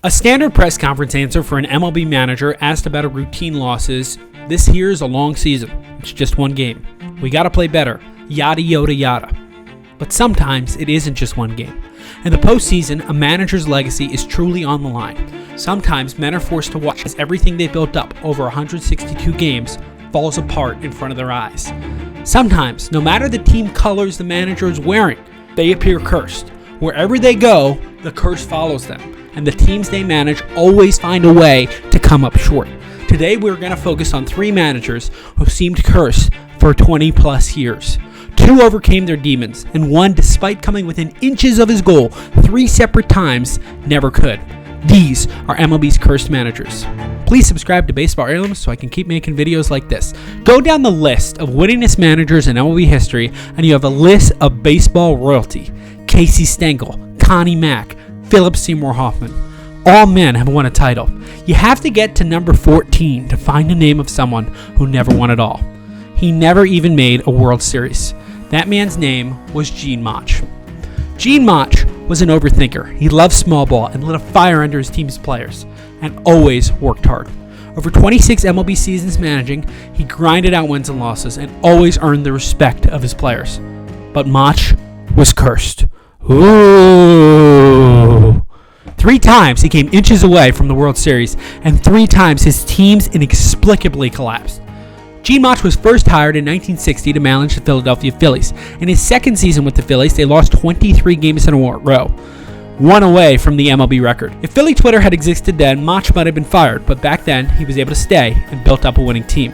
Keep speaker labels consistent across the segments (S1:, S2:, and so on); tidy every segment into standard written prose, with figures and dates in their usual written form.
S1: A standard press conference answer for an MLB manager asked about a routine loss is, "This here is a long season. It's just one game. We gotta play better. Yada yada yada." But sometimes it isn't just one game. In the postseason, a manager's legacy is truly on the line. Sometimes men are forced to watch as everything they've built up over 162 games falls apart in front of their eyes. Sometimes, no matter the team colors the manager is wearing, they appear cursed. Wherever they go, the curse follows them, and the teams they manage always find a way to come up short. Today, we're going to focus on 3 managers who seemed cursed for 20 plus years. 2 overcame their demons, and 1, despite coming within inches of his goal 3 separate times, never could. These are MLB's cursed managers. Please subscribe to Baseball Heirlooms so I can keep making videos like this. Go down the list of winningest managers in MLB history, and you have a list of baseball royalty. Casey Stengel, Connie Mack, Philip Seymour Hoffman. All men have won a title. You have to get to number 14 to find the name of someone who never won it all. He never even made a World Series. That man's name was Gene Mauch. Gene Mauch was an overthinker. He loved small ball and lit a fire under his team's players, and always worked hard. Over 26 MLB seasons managing, he grinded out wins and losses and always earned the respect of his players. But Mauch was cursed. Ooh. 3 times he came inches away from the World Series, and 3 times his teams inexplicably collapsed. Gene Mauch was first hired in 1960 to manage the Philadelphia Phillies. In his second season with the Phillies, they lost 23 games in a row, 1 away from the MLB record. If Philly Twitter had existed then, Mauch might have been fired, but back then he was able to stay and built up a winning team.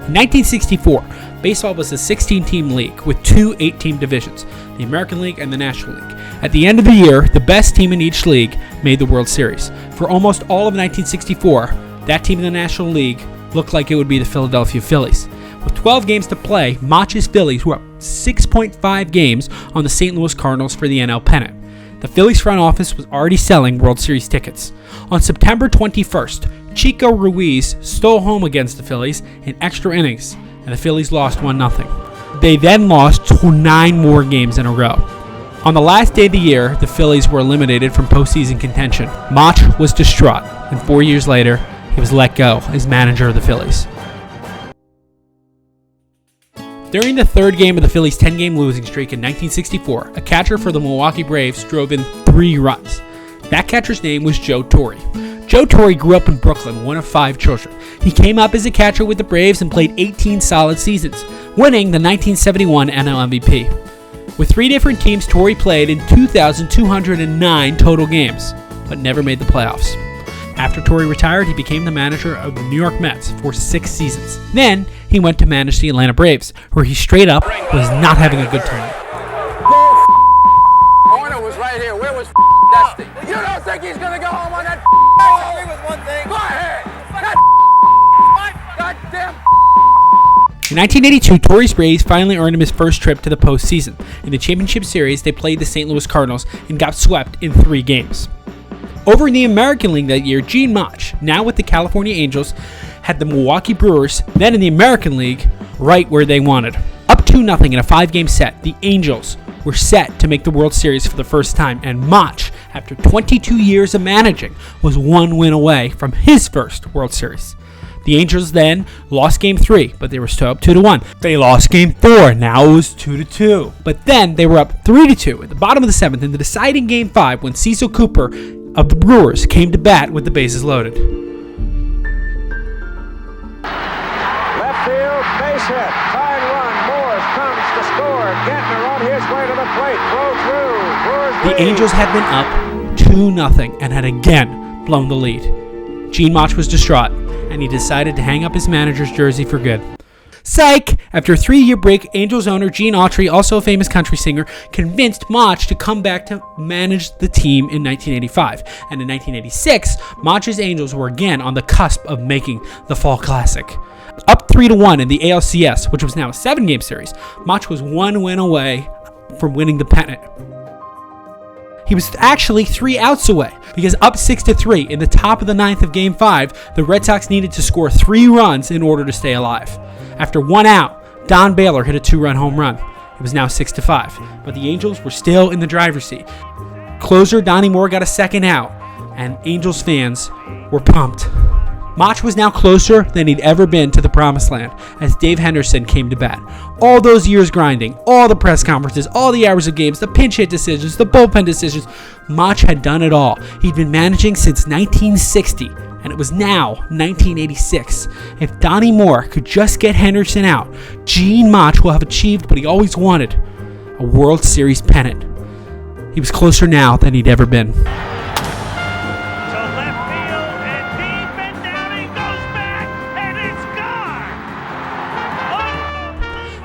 S1: In 1964, baseball was a 16-team league with 2 8-team divisions, the American League and the National League. At the end of the year, the best team in each league made the World Series. For almost all of 1964, that team in the National League looked like it would be the Philadelphia Phillies. With 12 games to play, Mauch's Phillies were up 6.5 games on the St. Louis Cardinals for the NL pennant. The Phillies front office was already selling World Series tickets. On September 21st, Chico Ruiz stole home against the Phillies in extra innings, and the Phillies lost 1-0. They then lost 9 more games in a row. On the last day of the year, the Phillies were eliminated from postseason contention. Mauch was distraught, and 4 years later, he was let go as manager of the Phillies. During the 3rd game of the Phillies' 10-game losing streak in 1964, a catcher for the Milwaukee Braves drove in 3 runs. That catcher's name was Joe Torre. Joe Torre grew up in Brooklyn, one of 5 children. He came up as a catcher with the Braves and played 18 solid seasons, winning the 1971 NL MVP. With 3 different teams, Torre played in 2,209 total games, but never made the playoffs. After Torre retired, he became the manager of the New York Mets for 6 seasons. Then, he went to manage the Atlanta Braves, where he straight up was not having a good time.
S2: Corner was right here. Where was Dusty? You don't think he's going to go home on that
S3: Tell me with one thing.
S2: Go ahead. Goddamn.
S1: In 1982, Torre's Braves finally earned him his first trip to the postseason. In the championship series, they played the St. Louis Cardinals and got swept in 3 games. Over in the American League that year, Gene Mauch, now with the California Angels, had the Milwaukee Brewers, then in the American League, right where they wanted. Up 2-0 in a 5-game set, the Angels were set to make the World Series for the first time, and Mauch, after 22 years of managing, was 1 win away from his first World Series. The Angels then lost Game 3, but they were still up 2-1. They lost Game 4, now it was 2-2. But then they were up 3-2 at the bottom of the 7th in the deciding Game 5 when Cecil Cooper of the Brewers came to bat with the bases loaded.
S4: Left field, base hit, tying run, Morris comes to score, Gentner on his way to the plate, throw through, Brewers
S1: The
S4: lead.
S1: Angels had been up 2-0 and had again blown the lead. Gene Mauch was distraught, and he decided to hang up his manager's jersey for good. Psych! After a 3-year break, Angels owner Gene Autry, also a famous country singer, convinced Mauch to come back to manage the team in 1985. And in 1986, Mauch's Angels were again on the cusp of making the Fall Classic. Up 3-1 in the ALCS, which was now a 7-game series, Mauch was 1 win away from winning the pennant. He was actually 3 outs away, because up 6-3 in the top of the 9th of Game 5, the Red Sox needed to score 3 runs in order to stay alive. After 1 out, Don Baylor hit a 2-run home run. It was now 6-5, but the Angels were still in the driver's seat. Closer Donnie Moore got a 2nd out. and Angels fans were pumped. Mauch was now closer than he'd ever been to the promised land as Dave Henderson came to bat. All those years grinding, all the press conferences, all the hours of games, the pinch hit decisions, the bullpen decisions, Mauch had done it all. He'd been managing since 1960, and it was now 1986. If Donnie Moore could just get Henderson out, Gene Mauch will have achieved what he always wanted, a World Series pennant. He was closer now than he'd ever been.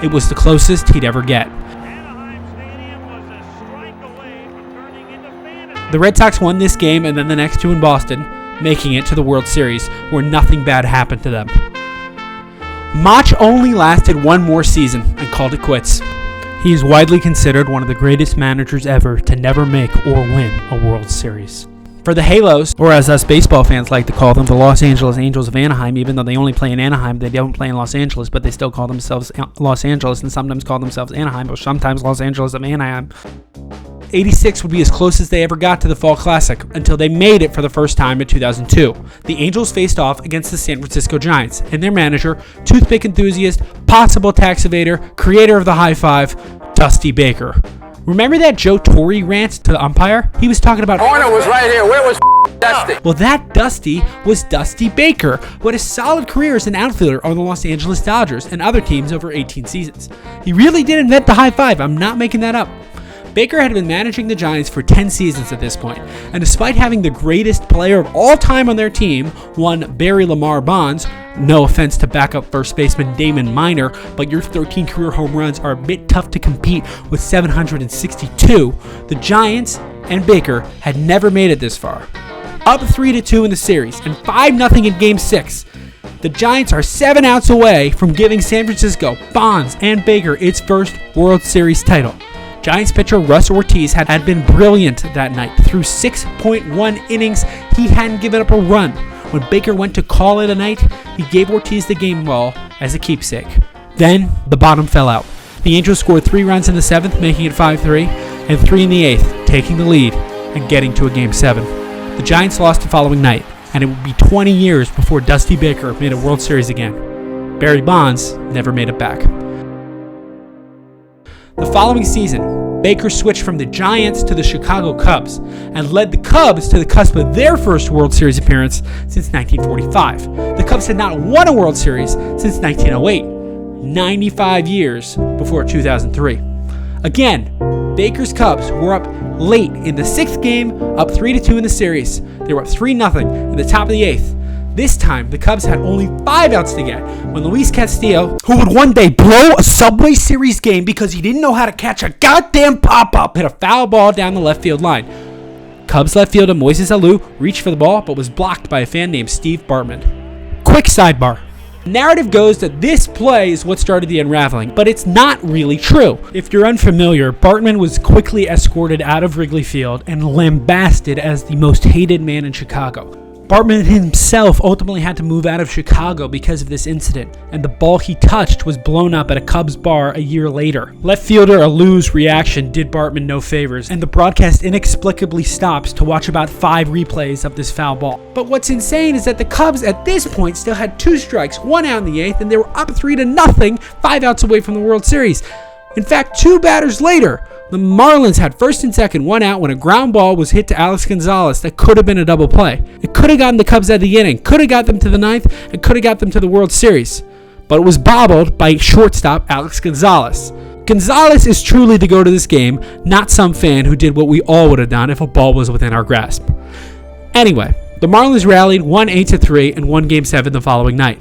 S1: It was the closest he'd ever get. The Red Sox won this game and then the next two in Boston, making it to the World Series, where nothing bad happened to them. Mauch only lasted one more season and called it quits. He is widely considered one of the greatest managers ever to never make or win a World Series. For the Halos, or as us baseball fans like to call them, the Los Angeles Angels of Anaheim, even though they only play in Anaheim, they don't play in Los Angeles, but they still call themselves Los Angeles and sometimes call themselves Anaheim, or sometimes Los Angeles of Anaheim. 86 would be as close as they ever got to the Fall Classic, until they made it for the first time in 2002. The Angels faced off against the San Francisco Giants, and their manager, toothpick enthusiast, possible tax evader, creator of the high five, Dusty Baker. Remember that Joe Torre rant to the umpire? He was talking about
S2: Corner was right here. Where was Dusty?
S1: Well, that Dusty was Dusty Baker, who had a solid career as an outfielder on the Los Angeles Dodgers and other teams over 18 seasons. He really did invent the high five. I'm not making that up. Baker had been managing the Giants for 10 seasons at this point, and despite having the greatest player of all time on their team, one Barry Lamar Bonds, no offense to backup first baseman Damon Minor, but your 13 career home runs are a bit tough to compete with 762, the Giants and Baker had never made it this far. Up 3-2 in the series and 5-0 in Game 6. The Giants are 7 outs away from giving San Francisco, Bonds, and Baker its first World Series title. Giants pitcher Russ Ortiz had been brilliant that night. Through 6.1 innings, he hadn't given up a run. When Baker went to call it a night, he gave Ortiz the game ball as a keepsake. Then, the bottom fell out. The Angels scored 3 runs in the 7th, making it 5-3, and 3 in the 8th, taking the lead and getting to a Game 7. The Giants lost the following night, and it would be 20 years before Dusty Baker made a World Series again. Barry Bonds never made it back. The following season, Baker switched from the Giants to the Chicago Cubs and led the Cubs to the cusp of their first World Series appearance since 1945. The Cubs had not won a World Series since 1908, 95 years before 2003. Again, Baker's Cubs were up late in the 6th game, up 3-2 in the series. They were up 3-0 in the top of the 8th. This time, the Cubs had only 5 outs to get when Luis Castillo, who would one day blow a Subway Series game because he didn't know how to catch a goddamn pop-up, hit a foul ball down the left field line. Cubs left fielder Moises Alou reached for the ball but was blocked by a fan named Steve Bartman. Quick sidebar. Narrative goes that this play is what started the unraveling, but it's not really true. If you're unfamiliar, Bartman was quickly escorted out of Wrigley Field and lambasted as the most hated man in Chicago. Bartman himself ultimately had to move out of Chicago because of this incident, and the ball he touched was blown up at a Cubs bar a year later. Left fielder Alou's reaction did Bartman no favors, and the broadcast inexplicably stops to watch about 5 replays of this foul ball. But what's insane is that the Cubs at this point still had 2 strikes, 1 out in the 8th, and they were up 3-0, 5 outs away from the World Series. In fact, 2 batters later, the Marlins had first and second, 1 out when a ground ball was hit to Alex Gonzalez that could have been a double play. It could have gotten the Cubs out of the inning, could have got them to the 9th, and could have got them to the World Series. But it was bobbled by shortstop Alex Gonzalez. Gonzalez is truly the go to this game, not some fan who did what we all would have done if a ball was within our grasp. Anyway, the Marlins rallied, won 8-3, and won Game 7 the following night.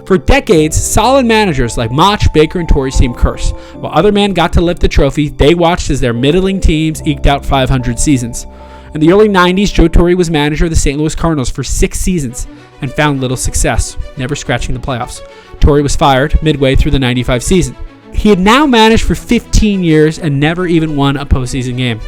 S1: For decades, solid managers like Mauch, Baker, and Torre seemed cursed. While other men got to lift the trophy, they watched as their middling teams eked out 500 seasons. In the early 90s, Joe Torre was manager of the St. Louis Cardinals for 6 seasons and found little success, never scratching the playoffs. Torre was fired midway through the 95 season. He had now managed for 15 years and never even won a postseason game.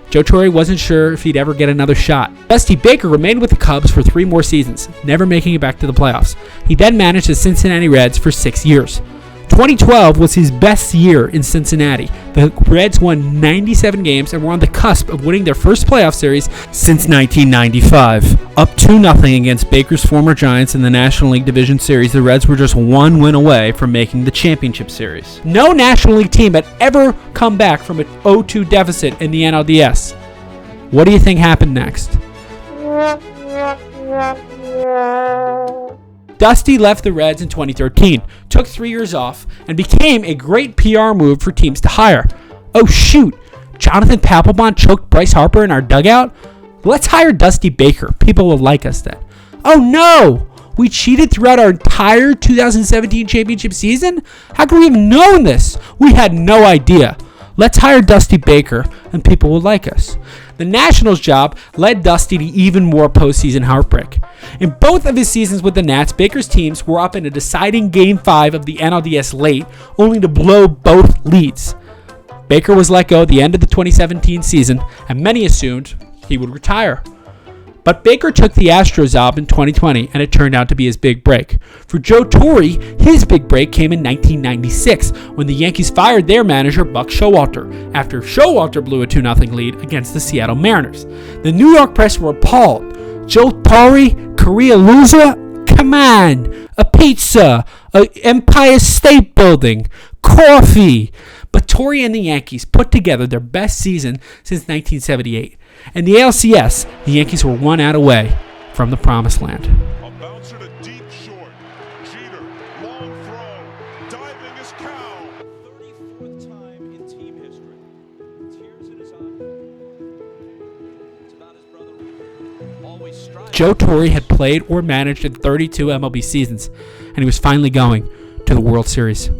S1: Joe Torre wasn't sure if he'd ever get another shot. Dusty Baker remained with the Cubs for 3 more seasons, never making it back to the playoffs. He then managed the Cincinnati Reds for 6 years. 12 2012 was his best year in Cincinnati. The Reds won 97 games and were on the cusp of winning their first playoff series since 1995. Up 2-0 against Baker's former Giants in the National League Division Series, the Reds were just one win away from making the championship series. No National League team had ever come back from an 0-2 deficit in the NLDS. What do you think happened next? Dusty left the Reds in 2013, took 3 years off, and became a great PR move for teams to hire. Oh shoot, Jonathan Papelbon choked Bryce Harper in our dugout? Let's hire Dusty Baker. People will like us then. Oh no! We cheated throughout our entire 2017 championship season? How could we have known this? We had no idea. Let's hire Dusty Baker, and people will like us. The Nationals job led Dusty to even more postseason heartbreak. In both of his seasons with the Nats, Baker's teams were up in a deciding Game 5 of the NLDS late, only to blow both leads. Baker was let go at the end of the 2017 season, and many assumed he would retire. But Baker took the Astros job in 2020, and it turned out to be his big break. For Joe Torre, his big break came in 1996, when the Yankees fired their manager, Buck Showalter, after Showalter blew a 2-0 lead against the Seattle Mariners. The New York press were appalled. Joe Torre, Korea loser? Come on! A pizza, a Empire State Building, coffee. But Torre and the Yankees put together their best season since 1978. In the ALCS, the Yankees were 1 out away from the promised land.
S5: A bouncer to deep short. Jeter, long throw. Diving is Cow.
S3: 34th time in team history. Tears in his eyes. It's about his brother. Always striving.
S1: Joe Torre had played or managed in 32 MLB seasons, and he was finally going to the World Series.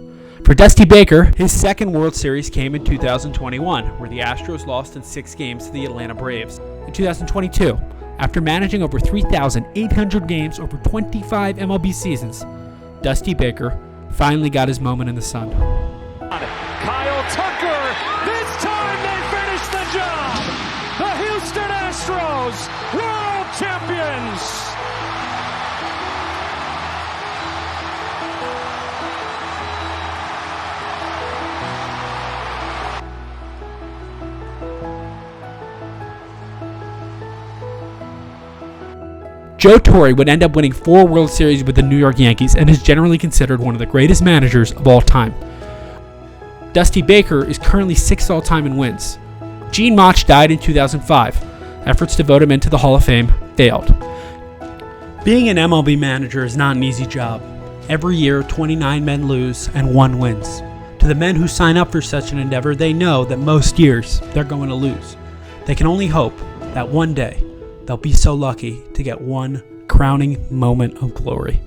S1: For Dusty Baker, his second World Series came in 2021, where the Astros lost in 6 games to the Atlanta Braves. In 2022, after managing over 3,800 games over 25 MLB seasons, Dusty Baker finally got his moment in the sun.
S4: Kyle Tucker, this time they finish the job. The Houston Astros, world champions.
S1: Joe Torre would end up winning 4 World Series with the New York Yankees and is generally considered one of the greatest managers of all time. Dusty Baker is currently 6th all-time in wins. Gene Mauch died in 2005. Efforts to vote him into the Hall of Fame failed. Being an MLB manager is not an easy job. Every year, 29 men lose and 1 wins. To the men who sign up for such an endeavor, they know that most years they're going to lose. They can only hope that one day they'll be so lucky to get one crowning moment of glory.